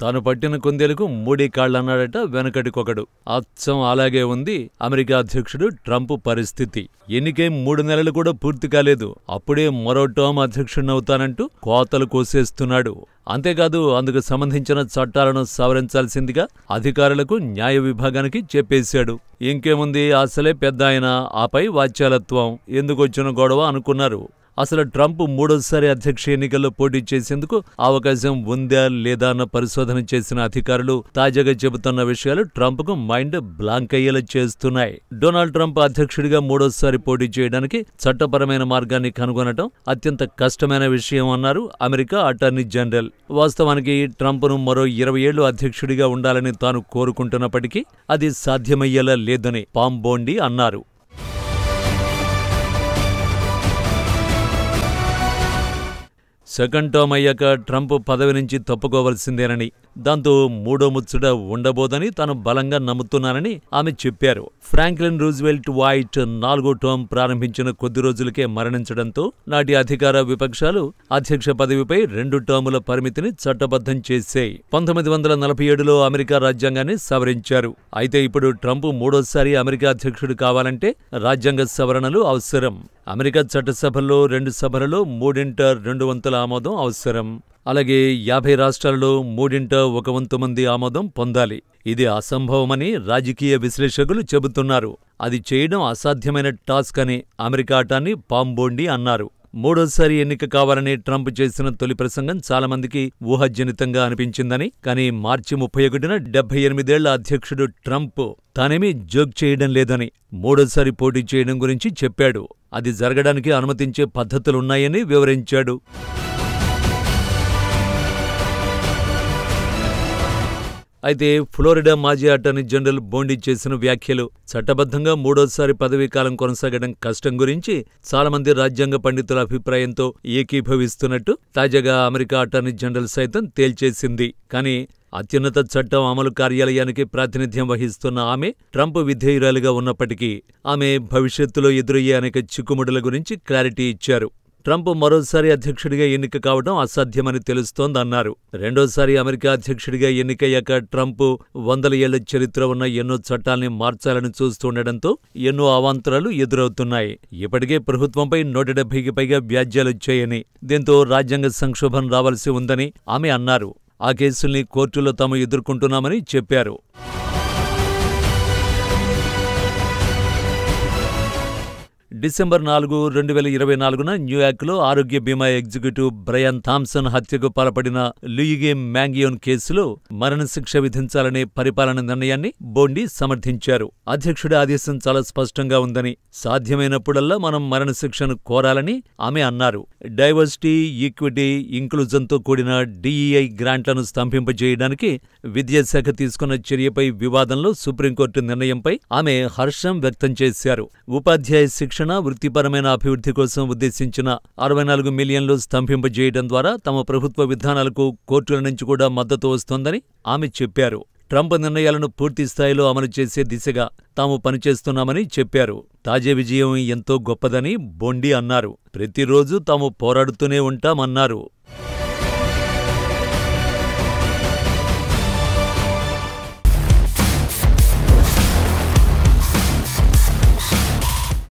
తాను పట్టిన కుందేలకు మూడే కాళ్లన్నాడట వెనకటికొకడు. అచ్చం అలాగే ఉంది అమెరికా అధ్యక్షుడు ట్రంప్ పరిస్థితి. ఎన్నికై 3 నెలలు కూడా పూర్తి కాలేదు, అప్పుడే మరో టర్మ్ అధ్యక్షుడినవుతానంటూ కోతలు కోసేస్తున్నాడు. అంతేకాదు అందుకు సంబంధించిన చట్టాలను సవరించాల్సిందిగా అధికారులకు న్యాయ విభాగానికి చెప్పేశాడు. ఇంకేముంది, అసలే పెద్దాయన, ఆపై వాచ్యాలత్వం, ఎందుకొచ్చిన గొడవ అనుకున్నారు. అసలు ట్రంప్ మూడోసారి అధ్యక్ష ఎన్నికల్లో పోటీ చేసేందుకు అవకాశం ఉందా లేదా అన్న పరిశోధన చేసిన అధికారులు తాజాగా చెబుతున్న విషయాలు ట్రంప్కు మైండ్ బ్లాంక్ అయ్యేలా చేస్తున్నాయి. డొనాల్డ్ ట్రంప్ అధ్యక్షుడిగా మూడోసారి పోటీ చేయడానికి చట్టపరమైన మార్గాన్ని కనుగొనటం అత్యంత కష్టమైన విషయం అన్నారు అమెరికా అటార్నీ జనరల్. వాస్తవానికి ట్రంప్ను మరో 20 ఏళ్లు అధ్యక్షుడిగా ఉండాలని తాను కోరుకుంటున్నప్పటికీ అది సాధ్యమయ్యేలా లేదని పామ్ బోండి అన్నారు. సెకండ్ టర్మ్ అయ్యాక ట్రంప్ పదవి నుంచి తప్పుకోవలసిందేనని, దాంతో మూడో ముచ్చట ఉండబోదని తాను బలంగా నమ్ముతున్నానని ఆమె చెప్పారు. ఫ్రాంక్లిన్ రూజ్వెల్ట్ వైట్ 4వ టర్మ్ ప్రారంభించిన కొద్ది రోజులకే మరణించడంతో నాటి అధికార విపక్షాలు అధ్యక్ష పదవిపై 2 టర్ముల పరిమితిని చట్టబద్ధం చేశాయి. 1947లో అమెరికా రాజ్యాంగాన్ని సవరించారు. అయితే ఇప్పుడు ట్రంప్ మూడోసారి అమెరికా అధ్యక్షుడు కావాలంటే రాజ్యాంగ సవరణలు అవసరం. అమెరికా చట్టసభల్లో 2 సభలలో 3/2 వంతుల ఆమోదం అవసరం. అలాగే 50 రాష్ట్రాలలో 3/1 వంతు మంది ఆమోదం పొందాలి. ఇది అసంభవమని రాజకీయ విశ్లేషకులు చెబుతున్నారు. అది చేయడం అసాధ్యమైన టాస్క్ అని అమెరికా అటార్నీ పామ్ బోండి అన్నారు. మూడోసారి ఎన్నిక కావాలని ట్రంప్ చేసిన తొలి ప్రసంగం చాలామందికి ఊహాజనితంగా అనిపించిందని, కానీ మార్చి 31న 78 ఏళ్ల అధ్యక్షుడు ట్రంప్ తానేమీ జోక్ చేయడం లేదని, మూడోసారి పోటీ చేయడం గురించి చెప్పాడు. అది జరగడానికి అనుమతించే పద్ధతులున్నాయని వివరించాడు. అయితే ఫ్లోరిడా మాజీ అటార్నీ జనరల్ బోండి చేసిన వ్యాఖ్యలు చట్టబద్ధంగా మూడోసారి పదవీకాలం కొనసాగడం కష్టం గురించి చాలామంది రాజ్యాంగ పండితుల అభిప్రాయంతో ఏకీభవిస్తున్నట్టు తాజాగా అమెరికా అటార్నీ జనరల్ సైతం తేల్చేసింది. కానీ అత్యున్నత చట్టం అమలు కార్యాలయానికి ప్రాతినిధ్యం వహిస్తున్న ఆమె ట్రంప్ విధేయురాలిగా ఉన్నప్పటికీ ఆమె భవిష్యత్తులో ఎదురయ్యే అనేక చిక్కుముడుల గురించి క్లారిటీ ఇచ్చారు. ట్రంప్ మరోసారి అధ్యక్షుడిగా ఎన్నిక కావడం అసాధ్యమని తెలుస్తోందన్నారు. రెండోసారి అమెరికా అధ్యక్షుడిగా ఎన్నికయ్యాక ట్రంప్ 100 ఏళ్ల చరిత్ర ఉన్న ఎన్నో చట్టాల్ని మార్చాలని చూస్తుండటంతో ఎన్నో అవాంతరాలు ఎదురవుతున్నాయి. ఇప్పటికే ప్రభుత్వంపై 170కి పైగా వ్యాజ్యాలొచ్చాయని, దీంతో రాజ్యాంగ సంక్షోభం రావాల్సి ఉందని ఆమె అన్నారు. ఆ కేసుల్ని కోర్టులో తాము ఎదుర్కొంటున్నామని చెప్పారు. డిసెంబర్ 4, 2024న న్యూయార్క్లో ఆరోగ్య బీమా ఎగ్జిక్యూటివ్ బ్రయాన్ థామ్సన్ హత్యకు పాల్పడిన లూయిగే మ్యాంగియోన్ కేసులో మరణశిక్ష విధించాలనే పరిపాలన నిర్ణయాన్ని బోండి సమర్థించారు. అధ్యక్షుడి ఆదేశం చాలా స్పష్టంగా ఉందని, సాధ్యమైనప్పుడల్లా మనం మరణశిక్షను కోరాలని ఆమె అన్నారు. డైవర్సిటీ, ఈక్విటీ, ఇంక్లూజన్తో కూడిన DEI గ్రాంట్లను స్తంభింపజేయడానికి విద్యాశాఖ తీసుకున్న చర్యపై వివాదంలో సుప్రీంకోర్టు నిర్ణయంపై ఆమె హర్షం వ్యక్తం చేశారు. ఉపాధ్యాయ శిక్షణ, వృత్తిపరమైన అభివృద్ధి కోసం ఉద్దేశించిన 64 మిలియన్లు స్తంభింపజేయడం ద్వారా తమ ప్రభుత్వ విధానాలకు కోర్టుల నుంచి కూడా మద్దతు వస్తోందని ఆమె చెప్పారు. ట్రంప్ నిర్ణయాలను పూర్తి స్థాయిలో అమలు చేసే దిశగా తాము పనిచేస్తున్నామని చెప్పారు. తాజా విజయం ఎంతో గొప్పదని బోండి అన్నారు. ప్రతిరోజు తాము పోరాడుతూనే ఉంటామన్నారు.